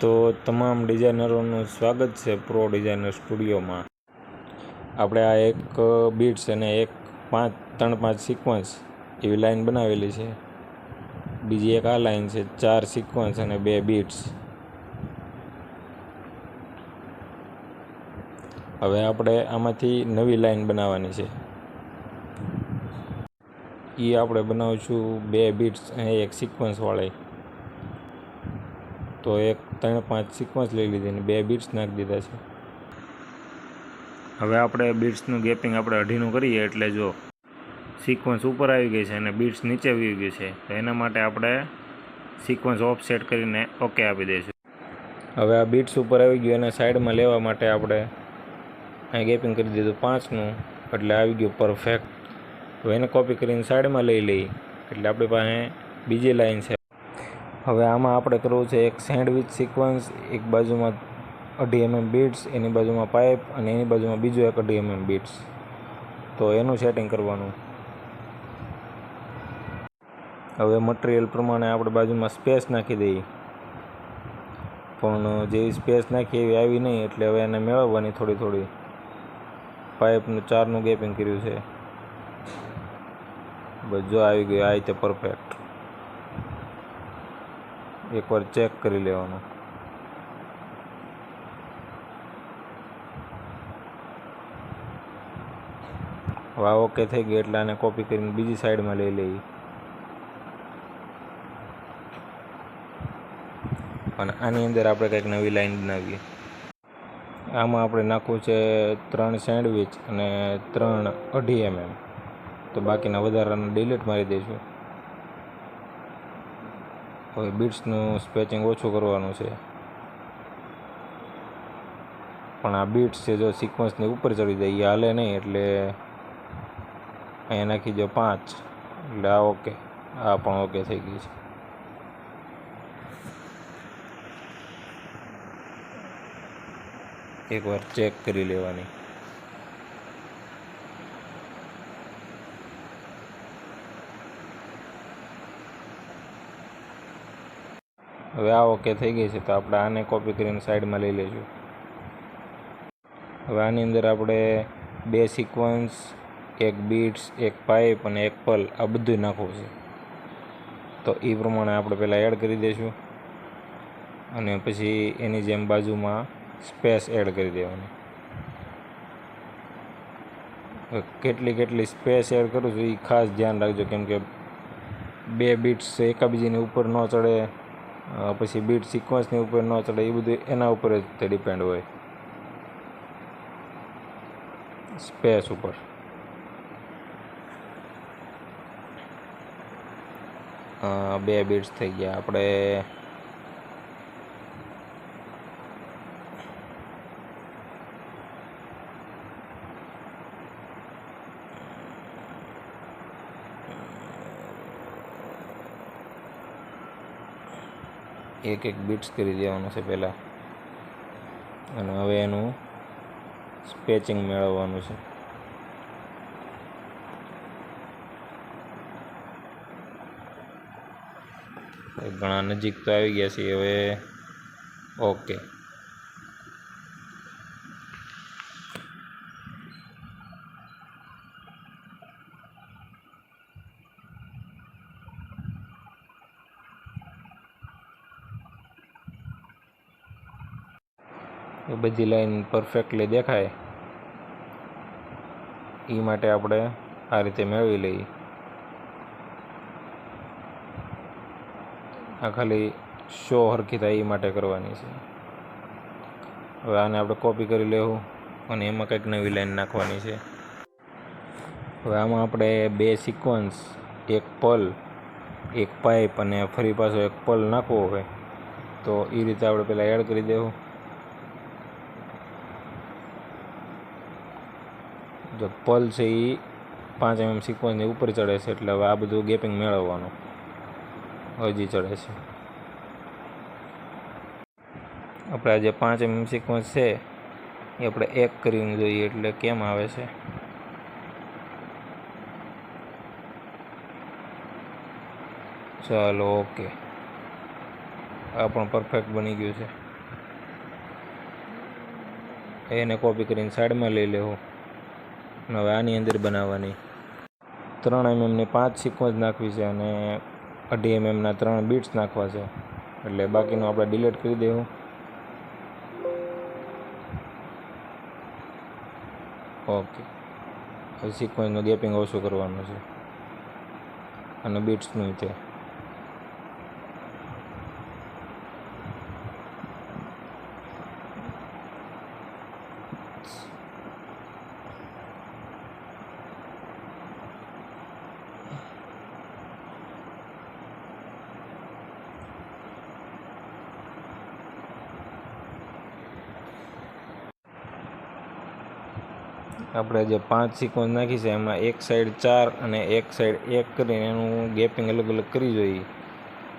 તો તમામ ડિઝાઇનરોનું સ્વાગત છે પ્રો ડિઝાઇનર સ્ટુડિયોમાં. આપણે આ એક બીટ્સ અને એક 3-5 સિક્વન્સ એવી લાઈન બનાવેલી છે. બીજી એક આ લાઈન છે, 4 સિક્વન્સ અને 2 બીટ્સ. હવે આપણે આમાંથી નવી લાઈન બનાવવાની છે. એ આપણે બનાવીશું 2 બીટ્સ અને એક સિક્વન્સવાળી. તો એક 3-5 સિક્વન્સ લઈ લીધી અને 2 બીટ્સ નાખી દીધા છે. હવે આપણે બીટ્સનું ગેપિંગ આપણે 2.5નું કરીએ એટલે જો સિક્વન્સ ઉપર આવી ગઈ છે અને બીટ્સ નીચે આવી ગઈ છે, તો એના માટે આપણે સિક્વન્સ ઓફ સેટ કરીને ઓકે આપી દઈશું. હવે આ બીટ્સ ઉપર આવી ગયું અને સાઈડમાં લેવા માટે આપણે અહીં ગેપિંગ કરી દીધું 5નું, એટલે આવી ગયું પરફેક્ટ. હવે એને કોપી કરીને સાઈડમાં લઈ લઈએ એટલે આપણી પાસે બીજી લાઈન છે. હવે આમાં આપણે કરવું છે એક સેન્ડવિચ સિક્વન્સ, એક બાજુમાં 2.5 mm બીટ્સ, એની બાજુમાં પાઇપ અને એની બાજુમાં બીજું એક 2.5 mm બીટ્સ. તો એનું સેટિંગ કરવાનું. હવે મટીરિયલ પ્રમાણે આપણે બાજુમાં સ્પેસ નાખી દઈએ, પણ જેવી સ્પેસ નાખી એવી આવી નહીં, એટલે હવે એને મેળવવાની થોડી. પાઇપનું 4નું ગેપિંગ કર્યું છે. બસ જો આવી ગયું આ રીતે પરફેક્ટ. એકવાર ચેક કરી લેવાનું. હવે આ ઓકે થઈ ગઈ એટલે આને કોપી કરીને બીજી સાઈડમાં લઈ લઈએ અને આની અંદર આપણે કંઈક નવી લાઈન બનાવીએ. આમાં આપણે નાખવું છે 3 સેન્ડવિચ અને 3 2.5 mm. તો બાકીના વધારાનું ડિલીટ મારી દઈશું. હવે બીટ્સનું સ્પેચિંગ ઓછું કરવાનું છે, પણ આ બીટ્સ છે જો સિક્વન્સની ઉપર ચડી જાય એ હાલે નહીં, એટલે અહીંયા નાખી દો 5, એટલે આ ઓકે. આ પણ ઓકે થઈ ગઈ છે. એકવાર ચેક કરી લેવાની. હવે આ ઓકે થઈ ગઈ છે, તો આપણે આને કોપી કરીને સાઈડમાં લઈ લઈશું. હવે આની અંદર આપણે 2 સિક્વન્સ, એક બીટ્સ, એક પાઇપ અને એક પલ, આ બધું નાખવું છે. તો એ પ્રમાણે આપણે પહેલાં એડ કરી દઈશું અને પછી એની જેમ બાજુમાં સ્પેસ એડ કરી દેવાની. કેટલી સ્પેસ એડ કરું છું એ ખાસ ધ્યાન રાખજો, કેમ કે 2 બીટ્સ એકાબીજીની ઉપર ન ચડે, પછી બીટ સિક્વન્સની ઉપર ન ચડે, એ બધું એના ઉપર જ તે ડિપેન્ડ હોય, સ્પેસ ઉપર. બે બીટ્સ થઈ ગયા. આપણે એક બીટ્સ કરી દેવાનું છે પહેલાં, અને હવે એનું સ્પેચિંગ મેળવવાનું છે. ઘણા નજીક તો આવી ગયા છે. હવે ઓકે. એ બધી લાઈન પરફેક્ટલી દેખાય એ માટે આપણે આ રીતે મેળવી લઈએ. આ ખાલી શો હરખી થાય એ માટે કરવાની છે. હવે આને આપણે કોપી કરી લેવું અને એમાં કંઈક નવી લાઈન નાખવાની છે. હવે આમાં આપણે 2 સિક્વન્સ, એક પલ, એક પાઇપ અને ફરી પાછો એક પલ નાખવો હોય, તો એ રીતે આપણે પહેલાં એડ કરી દેવું. જો પલ છે એ 5 mm સિક્વન્સની ઉપર ચડે છે, એટલે હવે આ બધું ગેપિંગ મેળવવાનું. હજી ચડે છે. આપણે આ જે 5 mm સિક્વન્સ છે એ આપણે એક કરીને જોઈએ એટલે કેમ આવે છે. ચાલો ઓકે. આ પણ પરફેક્ટ બની ગયું છે. એને કોપી કરીને સાઈડમાં લઈ લેવું. હવે આની અંદર બનાવવાની 3 mm 5 સિક્વન્સ નાખવી છે અને 2.5 mm 3 બીટ્સ નાખવા છે. એટલે બાકીનું આપણે ડિલીટ કરી દેવું. ઓકે, હવે સિક્વન્સનું ગેપિંગ ઓછું કરવાનું છે અને બીટ્સનું છે. આપણે જે 5 સિક્વન્સ નાખી છે એમાં એક સાઈડ 4 અને એક સાઈડ 1 કરીને એનું ગેપિંગ અલગ અલગ કરી જોઈએ.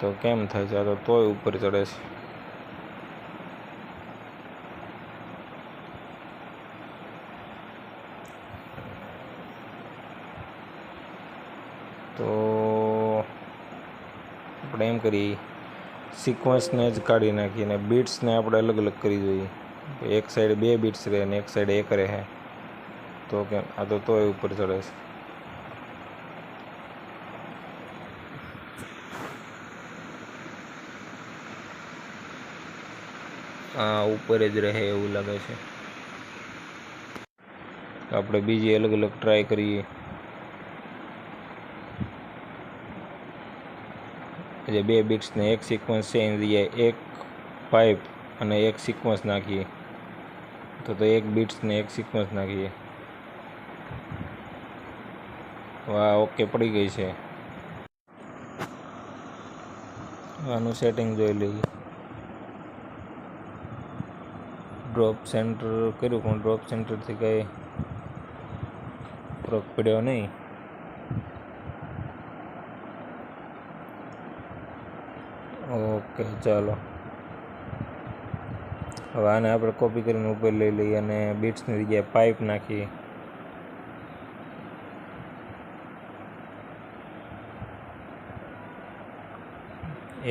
તો કેમ થાય છે? આ તો તોય ઉપર ચડે છે. તો આપણે એમ કરીએ, સિક્વન્સને જ કાઢી નાખીએ અને બીટ્સને આપણે અલગ અલગ કરી જોઈએ. એક સાઈડ 2 બીટ્સ રહે અને એક સાઈડ 1 રહે. તો કેમ? આ તો તોય ઉપર ચડે છે. આ ઉપર જ રહે એવું લાગે છે. આપણે બીજી અલગ અલગ ટ્રાય કરીએ. જે 2 બીટ્સને એક સિક્વન્સ છે એની જગ્યાએ એક પાઇપ અને એક સિક્વન્સ નાખીએ. તો 1 બીટ્સને એક સિક્વન્સ નાખીએ. વાહ, ઓકે પડી ગઈ છે. આનું સેટિંગ જોઈ લઈએ. ડ્રોપ સેન્ટર કર્યું પણ ડ્રોપ સેન્ટરથી કંઈ ફરક પડ્યો નહીં. ઓકે, ચાલો હવે આને આપણે કોપી કરીને ઉપર લઈ લઈએ અને બીટ્સની જગ્યાએ પાઇપ નાખીએ.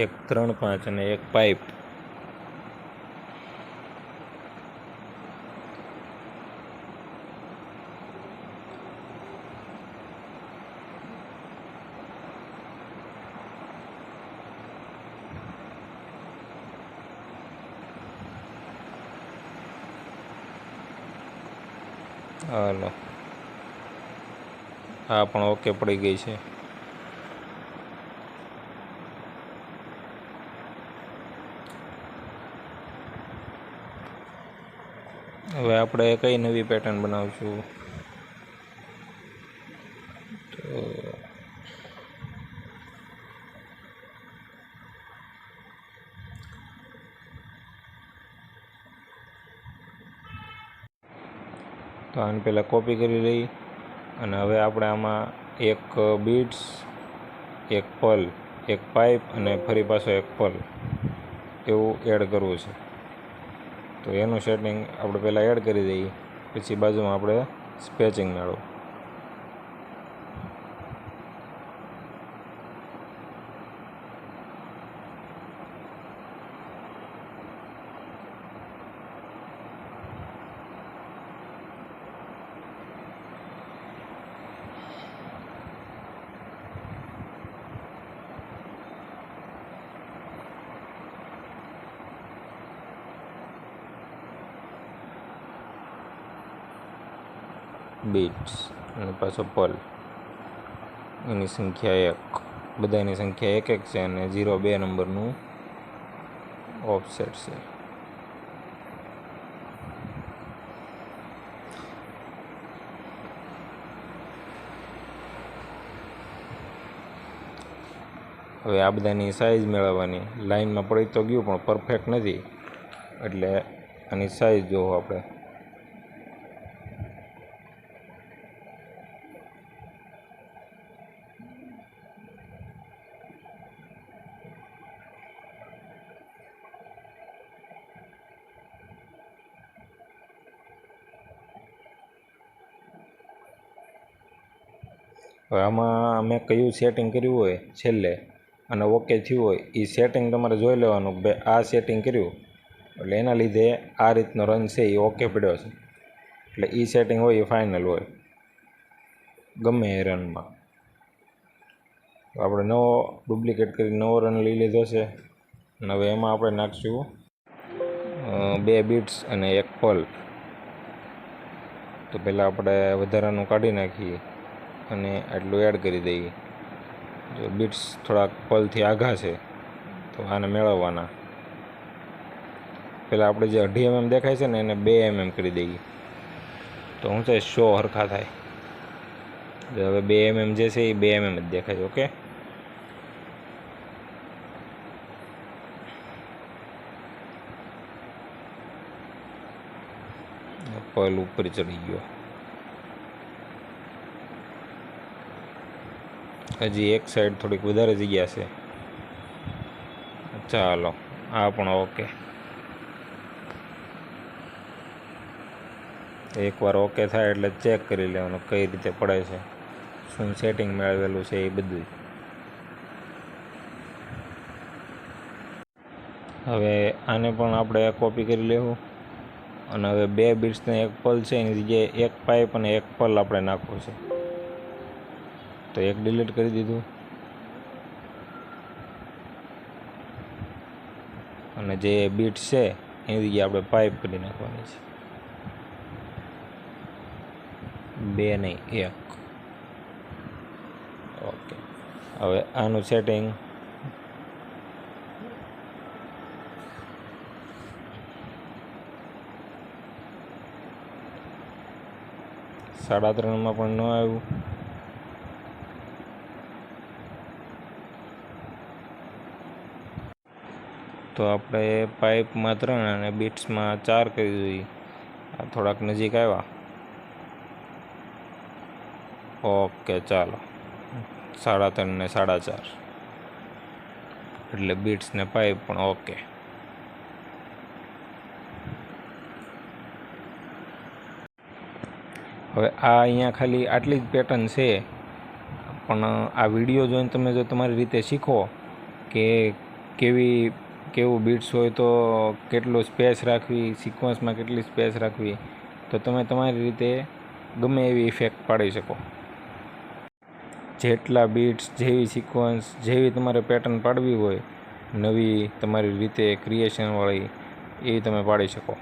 એક 3 5 અને એક પાઇપ. હાલો, હા પણ ઓકે પડી ગઈ છે. હવે આપણે કઈ નવી પેટર્ન બનાવશું? તો આને પહેલાં કોપી કરી લઈ અને હવે આપણે આમાં એક બીટ્સ, એક પલ, એક પાઇપ અને ફરી પાછો એક પલ એવું એડ કરવું છે. તો એનું સેટિંગ આપણે પહેલાં એડ કરી દઈએ, પછી બાજુમાં આપણે સ્પેચિંગ મેળવો. બીટ્સ અને પાછો પલ, એની સંખ્યા 1, બધાની સંખ્યા 1 1 છે અને 0 2 નંબરનું ઓફસેટ છે. હવે આ બધાની સાઇઝ મેળવવાની. લાઇનમાં પડી તો ગયું પણ પરફેક્ટ નથી, એટલે આની સાઇઝ જોવો આપણે. હવે આમાં મેં કયું સેટિંગ કર્યું હોય છેલ્લે અને ઓકે થયું હોય એ સેટિંગ તમારે જોઈ લેવાનું કે ભાઈ આ સેટિંગ કર્યું એટલે એના લીધે આ રીતનો રન છે એ ઓકે પડ્યો છે. એટલે એ સેટિંગ હોય એ ફાઇનલ હોય ગમે એ રનમાં. આપણે નવો ડુપ્લિકેટ કરી નવો રન લઈ લીધો છે. અને હવે એમાં આપણે નાખશું 2 બીટ્સ અને 1 પલ. તો પહેલાં આપણે વધારાનું કાઢી નાખીએ અને આટલું એડ કરી દઈએ. જો બીટ્સ થોડાક પલથી આઘા છે તો આને મેળવવાના. પહેલાં આપણે જે 2.5 mm દેખાય છે ને એને 2 mm કરી દઈએ તો શું થાય, શો હરખા થાય. હવે 2 mm જે છે એ 2 mm જ દેખાય. ઓકે, પલ ઉપર ચડી ગયો. હજી એક સાઈડ થોડીક વધારે જગ્યા છે. ચાલો, આ પણ ઓકે. એકવાર ઓકે થાય એટલે ચેક કરી લેવાનું કઈ રીતે પડે છે, શું સેટિંગ મેળવેલું છે એ બધું. હવે આને પણ આપણે કોપી કરી લેવું અને હવે 2 બીટ્સને 1 પલ છે એની જગ્યાએ 1 પાઇપ અને 1 પલ આપણે નાખવું છે. તો 1 ડિલીટ કરી દીધું અને જે બીટ્સ છે એની જગ્યાએ આપણે પાઇપ કરી નાખવાની છે. 2 નહીં 1. ઓકે, હવે આનું સેટિંગ સાડા 3માં પણ ન આવ્યું. તો આપણે પાઇપમાં 3 અને બીટ્સમાં 4 કરી દઈએ. આ થોડાક નજીક આવ્યા. ઓકે, ચાલો 3.5 ને 4.5 એટલે બીટ્સ ને પાઇપ પણ ઓકે. હવે આ અહીંયા ખાલી આટલી જ પેટર્ન છે, પણ આ વિડીયો જોઈને તમે જો તમારી રીતે શીખો કે કેવું બીટ્સ હોય તો કેટલું સ્પેસ રાખવી, સિક્વન્સમાં કેટલી સ્પેસ રાખવી, તો તમે તમારી રીતે ગમે એવી ઇફેક્ટ પાડી શકો. જેટલા બીટ્સ, જેવી સિક્વન્સ, જેવી તમારે પેટર્ન પાડવી હોય નવી તમારી રીતે ક્રિએશનવાળી, એવી તમે પાડી શકો.